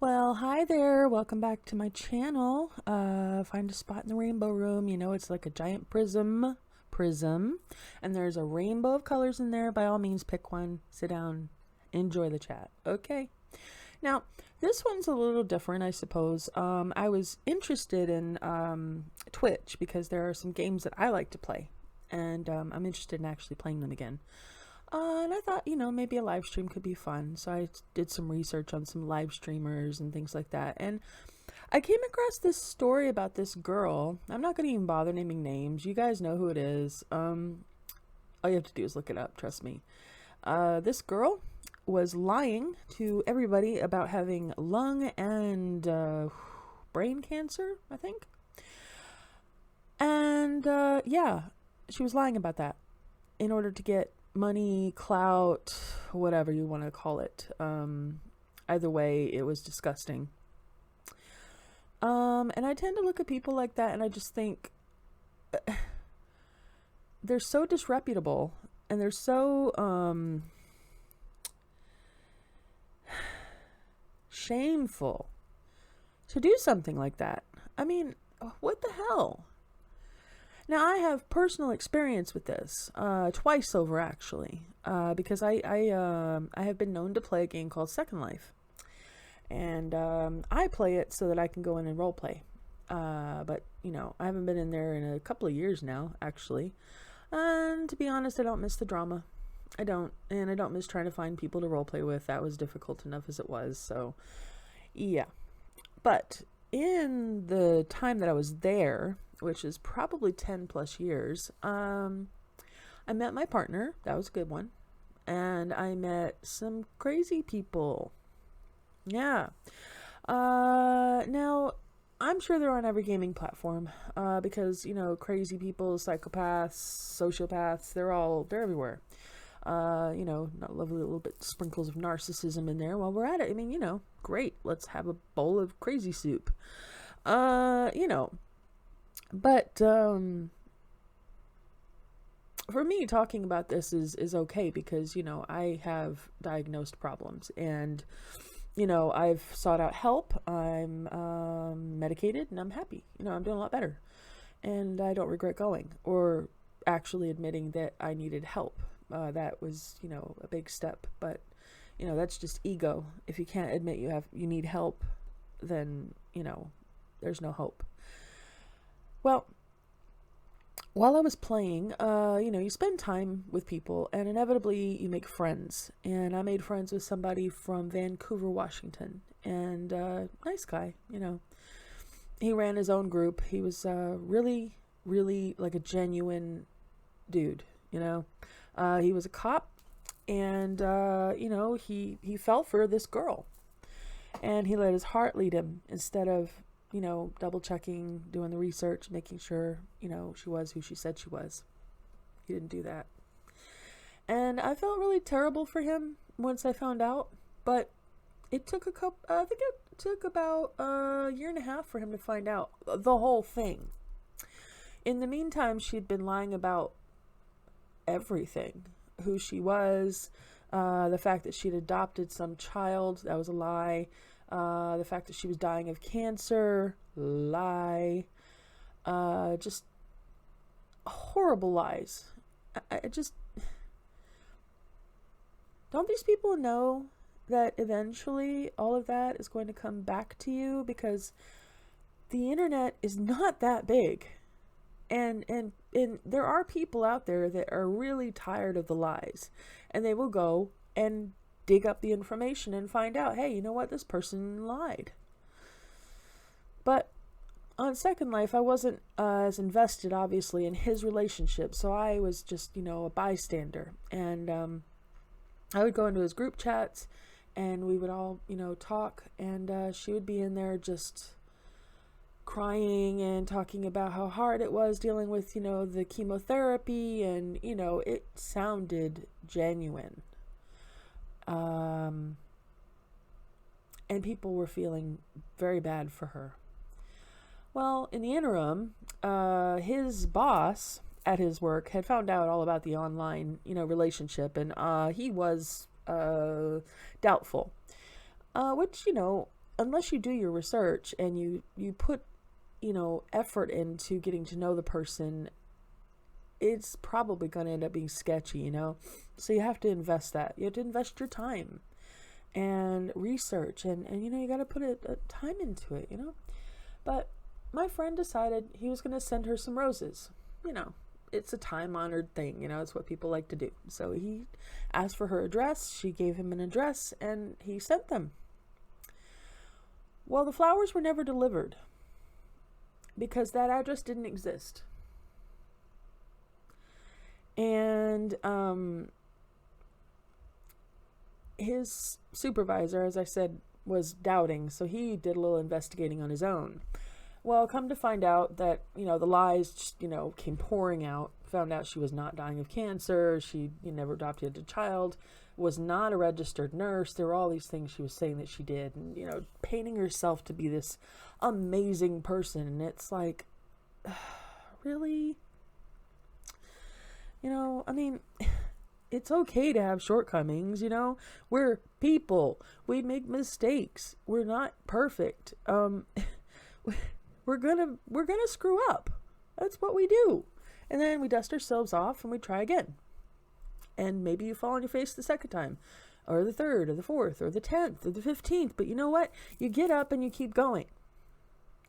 Well, hi there. Welcome back to my channel. Find a spot in the rainbow room. You know, it's like a giant prism, and there's a rainbow of colors in there. By all means, pick one, sit down, enjoy the chat. Okay. Now, this one's a little different, I suppose. I was interested in Twitch because there are some games that I like to play, and I'm interested in actually playing them again. And I thought, maybe a live stream could be fun. So I did some research on some live streamers and things like that. And I came across this story about this girl. I'm not going to even bother naming names. You guys know who it is. All you have to do is look it up. Trust me. This girl was lying to everybody about having lung and brain cancer, I think. And yeah, she was lying about that in order to get money, clout, whatever you want to call it. Either way, it was disgusting. And I tend to look at people like that and I just think they're so disreputable and they're so shameful to do something like that. I mean, what the hell? Now, I have personal experience with this, twice over actually, because I have been known to play a game called Second Life, and I play it so that I can go in and role play, but I haven't been in there in a couple of years now, actually, and to be honest, I don't miss the drama. I don't miss trying to find people to role play with. That was difficult enough as it was, so yeah. But in the time that I was there, which is probably 10 plus years, I met my partner. That was a good one. And I met some crazy people. Yeah. Now, I'm sure they're on every gaming platform, because, crazy people, psychopaths, sociopaths, they're everywhere. Not lovely little bit sprinkles of narcissism in there while we're at it. I mean, great. Let's have a bowl of crazy soup. But for me, talking about this is okay because, I have diagnosed problems and, I've sought out help. I'm medicated and I'm happy. I'm doing a lot better. And I don't regret going or actually admitting that I needed help. That was, a big step. But, that's just ego. If you can't admit you need help, then, there's no hope. Well, while I was playing, you spend time with people and inevitably you make friends. And I made friends with somebody from Vancouver, Washington. And nice guy, He ran his own group. He was really, really like a genuine dude, He was a cop and, he fell for this girl. And he let his heart lead him instead of double checking, doing the research, making sure, she was who she said she was. He didn't do that. And I felt really terrible for him once I found out, but it took I think it took about a year and a half for him to find out the whole thing. In the meantime, she'd been lying about everything, who she was, the fact that she'd adopted some child, that was a lie. The fact that she was dying of cancer, lie. Just horrible lies. I just... Don't these people know that eventually all of that is going to come back to you? Because the internet is not that big. And there are people out there that are really tired of the lies. And they will go and dig up the information and find out, hey, you know what? This person lied. But on Second Life, I wasn't as invested, obviously, in his relationship. So I was just, a bystander. And I would go into his group chats and we would all, talk. And she would be in there just crying and talking about how hard it was dealing with, the chemotherapy. And, it sounded genuine. And people were feeling very bad for her. Well, in the interim, his boss at his work had found out all about the online, relationship, and he was doubtful. Which, unless you do your research and you put, effort into getting to know the person, it's probably going to end up being sketchy, So you have to invest that. You have to invest your time and research, and you got to put a time into it, But my friend decided he was going to send her some roses. It's a time-honored thing, it's what people like to do. So he asked for her address, she gave him an address, and he sent them. Well, the flowers were never delivered because that address didn't exist. And his supervisor, as I said, was doubting, so he did a little investigating on his own. Well, come to find out that, the lies just, came pouring out. Found out she was not dying of cancer. She never adopted a child, was not a registered nurse. There were all these things she was saying that she did, and, painting herself to be this amazing person. And it's like, really? I mean, it's okay to have shortcomings, We're people. We make mistakes. We're not perfect. We're gonna screw up. That's what we do. And then we dust ourselves off and we try again. And maybe you fall on your face the second time, or the third, or the fourth, or the 10th, or the 15th. But you know what? You get up and you keep going.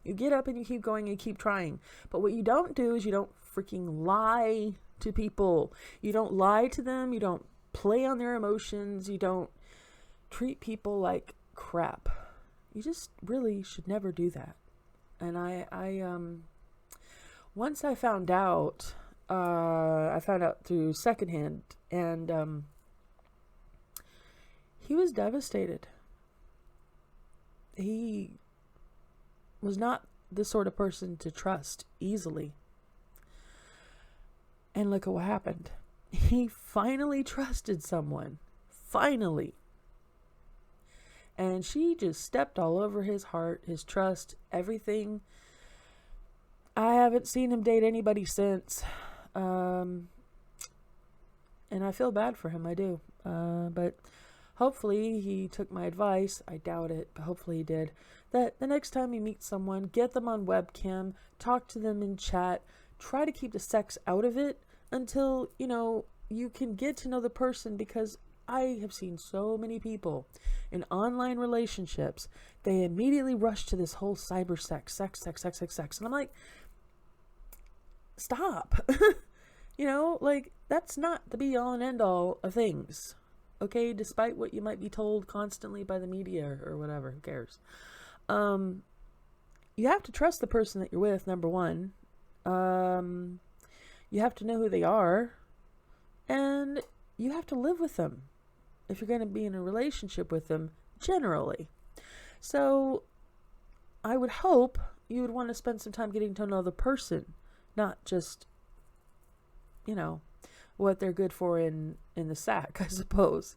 You get up and you keep going and you keep trying. But what you don't do is you don't freaking lie to people. You don't lie to them. You don't play on their emotions. You don't treat people like crap. You just really should never do that. And I once I found out through secondhand, and he was devastated. He was not the sort of person to trust easily. And look at what happened. He finally trusted someone. Finally. And she just stepped all over his heart, his trust, everything. I haven't seen him date anybody since. And I feel bad for him, I do. But hopefully he took my advice. I doubt it, but hopefully he did. That the next time you meet someone, get them on webcam, talk to them in chat, try to keep the sex out of it until, you can get to know the person, because I have seen so many people in online relationships, they immediately rush to this whole cyber sex. And I'm like, stop. That's not the be all and end all of things. Okay, despite what you might be told constantly by the media or whatever, who cares? You have to trust the person that you're with, number one. You have to know who they are, and you have to live with them if you're going to be in a relationship with them, generally. So I would hope you would want to spend some time getting to know the person, not just, what they're good for in the sack, I suppose.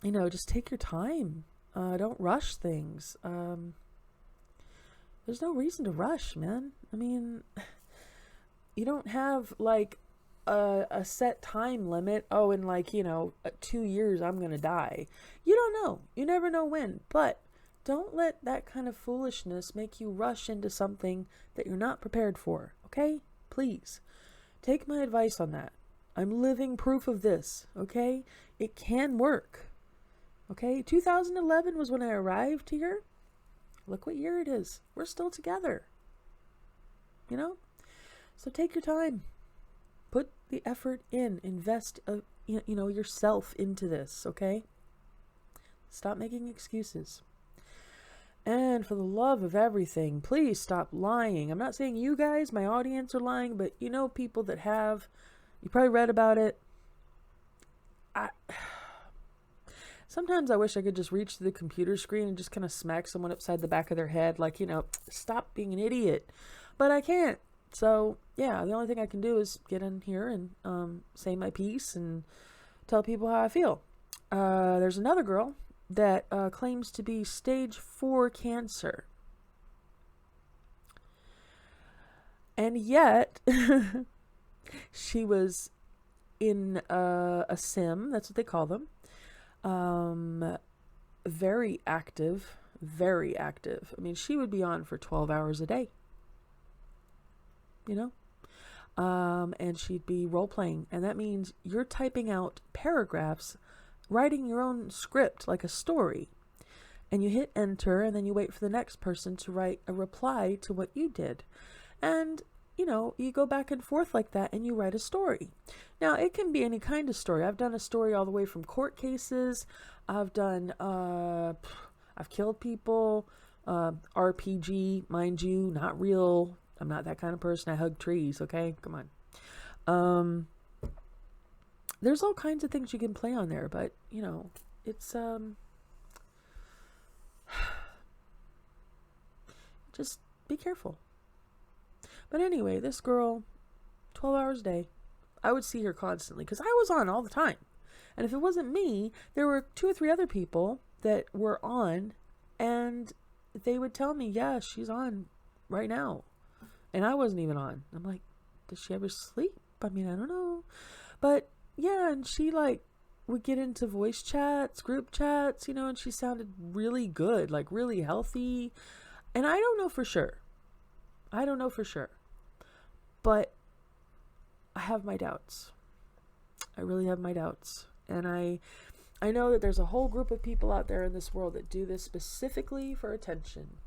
Just take your time. Don't rush things. There's no reason to rush, man. I mean, you don't have a set time limit. Oh, in 2 years I'm gonna die. You don't know. You never know when. But don't let that kind of foolishness make you rush into something that you're not prepared for. Okay? Please. Take my advice on that. I'm living proof of this. Okay? It can work. Okay? 2011 was when I arrived here. Look what year it is. We're still together. So take your time. Put the effort in. Invest, yourself into this, okay? Stop making excuses. And for the love of everything, please stop lying. I'm not saying you guys, my audience, are lying, but people that have. You probably read about it. Sometimes I wish I could just reach to the computer screen and just kind of smack someone upside the back of their head, stop being an idiot. But I can't. So, yeah, the only thing I can do is get in here and say my piece and tell people how I feel. There's another girl that claims to be stage 4 cancer. And yet, she was in a sim, that's what they call them, very active, very active. I mean, she would be on for 12 hours a day, you know? And she'd be role playing. And that means you're typing out paragraphs, writing your own script like a story. And you hit enter, and then you wait for the next person to write a reply to what you did. And, you know, you go back and forth like that, and you write a story. Now, it can be any kind of story. I've done a story all the way from court cases. I've killed people, RPG, mind you, not real. I'm not that kind of person. I hug trees, okay? Come on. There's all kinds of things you can play on there, but, you know, it's, just be careful. But anyway, this girl, 12 hours a day, I would see her constantly because I was on all the time. And if it wasn't me, there were 2 or 3 other people that were on, and they would tell me, yeah, she's on right now. And I wasn't even on. I'm like, does she ever sleep? I mean, I don't know. But yeah, and she like would get into voice chats, group chats, you know, and she sounded really good, like really healthy. And I don't know for sure. But I have my doubts. I really have my doubts. And I know that there's a whole group of people out there in this world that do this specifically for attention.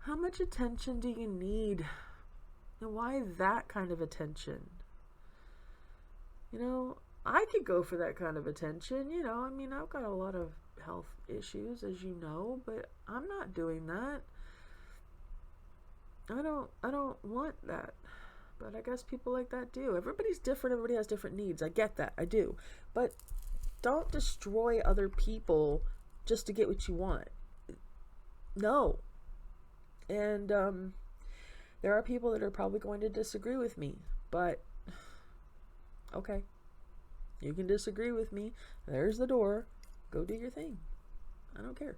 How much attention do you need? And why that kind of attention? You know, I could go for that kind of attention. You know, I mean, I've got a lot of health issues, as you know, but I'm not doing that. I don't want that. But I guess people like that do. Everybody's different. Everybody has different needs. I get that. I do. But don't destroy other people just to get what you want. No. And there are people that are probably going to disagree with me. But, okay. You can disagree with me. There's the door. Go do your thing. I don't care.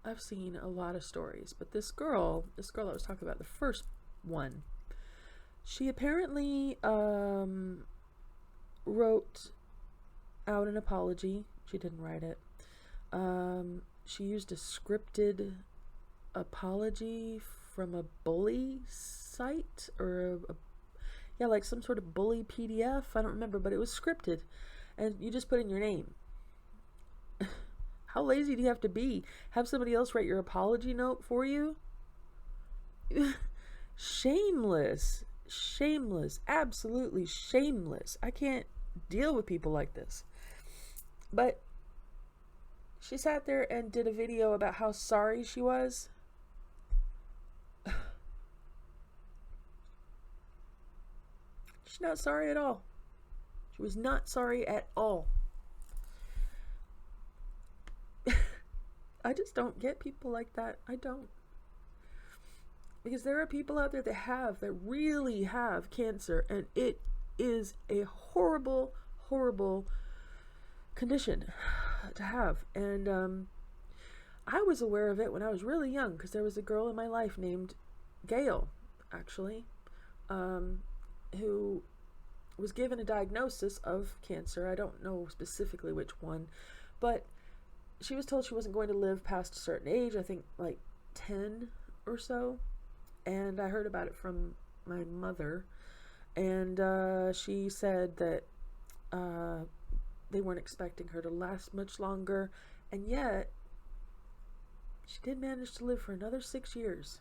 I've seen a lot of stories, but this girl I was talking about, the first one, she apparently wrote out an apology. She didn't write it. She used a scripted apology from a bully site, or like some sort of bully PDF. I don't remember, but it was scripted, and you just put in your name. How lazy do you have to be? Have somebody else write your apology note for you? Shameless. Absolutely shameless. I can't deal with people like this. But she sat there and did a video about how sorry she was. She's not sorry at all. She was not sorry at all. I just don't get people like that. I don't. Because there are people out there that really have cancer, and it is a horrible, horrible condition to have. And I was aware of it when I was really young, because there was a girl in my life named Gail, actually, who was given a diagnosis of cancer. I don't know specifically which one, but she was told she wasn't going to live past a certain age, I think like 10 or so. And I heard about it from my mother. And she said that they weren't expecting her to last much longer. And yet, she did manage to live for another 6 years.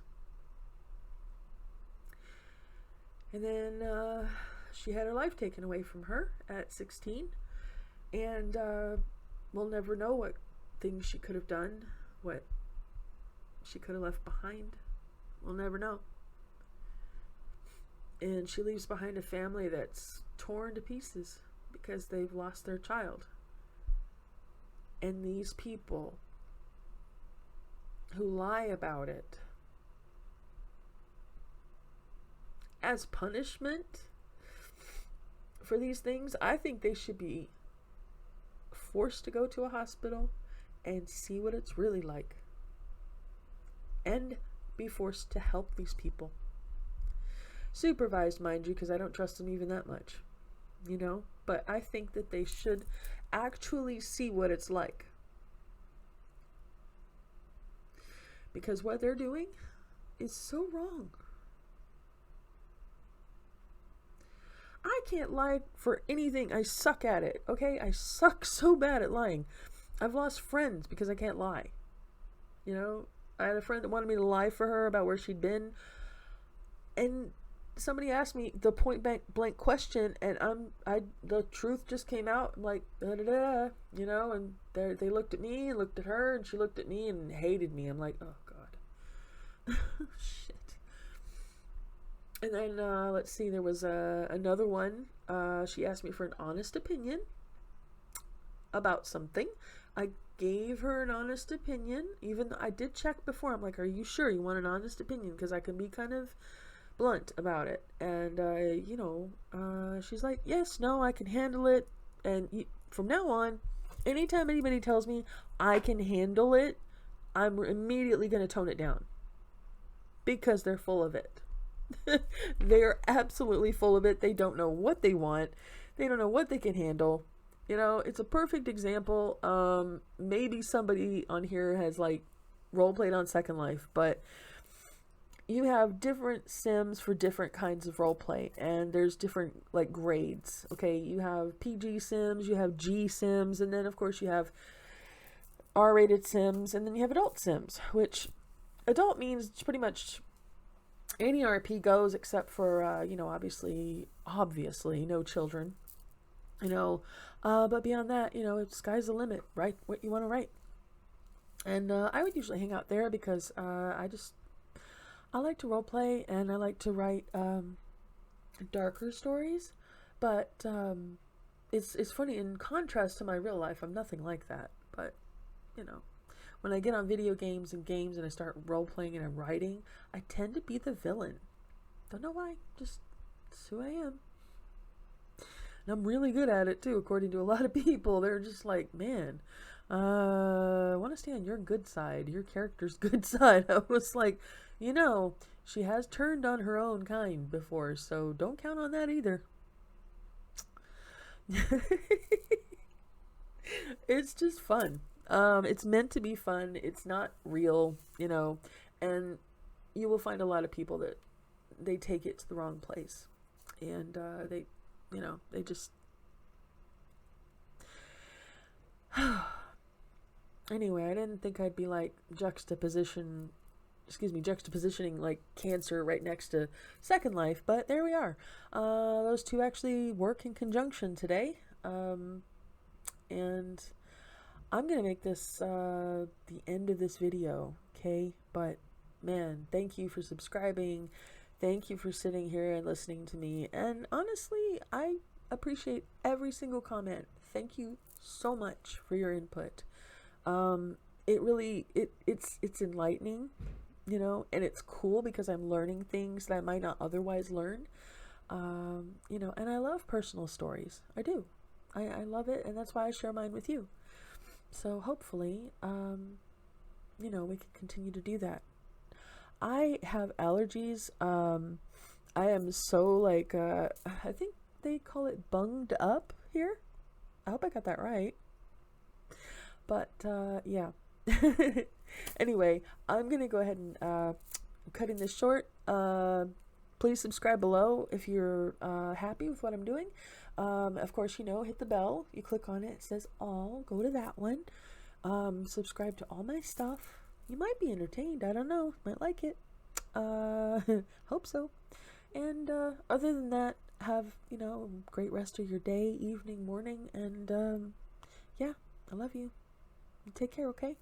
And then she had her life taken away from her at 16. And we'll never know what things she could have done, what she could have left behind. We'll never know. And she leaves behind a family that's torn to pieces because they've lost their child. And these people who lie about it as punishment for these things, I think they should be forced to go to a hospital and see what it's really like, and be forced to help these people. Supervised, mind you, because I don't trust them even that much, you know? But I think that they should actually see what it's like. Because what they're doing is so wrong. I can't lie for anything. I suck at it, okay? I suck so bad at lying. I've lost friends because I can't lie. You know, I had a friend that wanted me to lie for her about where she'd been. And somebody asked me the point blank question, and the truth just came out. I'm like, da da da, you know, and they looked at me and looked at her, and she looked at me and hated me. I'm like, oh God. Shit. And then, let's see, there was another one. She asked me for an honest opinion about something. I gave her an honest opinion, even though I did check before. I'm like, are you sure you want an honest opinion? Because I can be kind of blunt about it. And, you know, she's like, yes, no, I can handle it. And from now on, anytime anybody tells me I can handle it, I'm immediately going to tone it down. Because they're full of it. They're absolutely full of it. They don't know what they want. They don't know what they can handle. You know, it's a perfect example. Maybe somebody on here has like role played on Second Life, but you have different sims for different kinds of role play, and there's different like grades. Okay, you have PG sims, you have G sims, and then of course you have R-rated sims, and then you have adult sims, which adult means pretty much any RP goes except for, you know, obviously, no children, you know, but beyond that, you know, sky's the limit, write what you want to write. And I would usually hang out there because I like to role play, and I like to write darker stories, but it's funny, in contrast to my real life, I'm nothing like that, but, you know. When I get on video games and I start role-playing and I'm writing, I tend to be the villain. Don't know why. Just, it's who I am. And I'm really good at it, too, according to a lot of people. They're just like, man, I want to stay on your good side, your character's good side. I was like, you know, she has turned on her own kind before, so don't count on that either. It's just fun. It's meant to be fun. It's not real, you know, and you will find a lot of people that they take it to the wrong place, and they, you know, they just anyway, I didn't think I'd be like juxtapositioning like Cancer right next to Second Life, but there we are. Those two actually work in conjunction today, and I'm going to make this the end of this video, okay? But, man, thank you for subscribing. Thank you for sitting here and listening to me. And honestly, I appreciate every single comment. Thank you so much for your input. It really, it's enlightening, you know, and it's cool because I'm learning things that I might not otherwise learn. You know, and I love personal stories. I do. I love it, and that's why I share mine with you. So hopefully, you know, we can continue to do that. I have allergies. I am so like, I think they call it bunged up here. I hope I got that right. But, yeah. Anyway, I'm going to go ahead and, cutting this short. Please subscribe below if you're, happy with what I'm doing. Of course, you know, hit the bell. You click on it. It says all. Go to that one. Subscribe to all my stuff. You might be entertained. I don't know. Might like it. Hope so. And other than that, have, you know, a great rest of your day, evening, morning. And yeah, I love you. Take care, okay?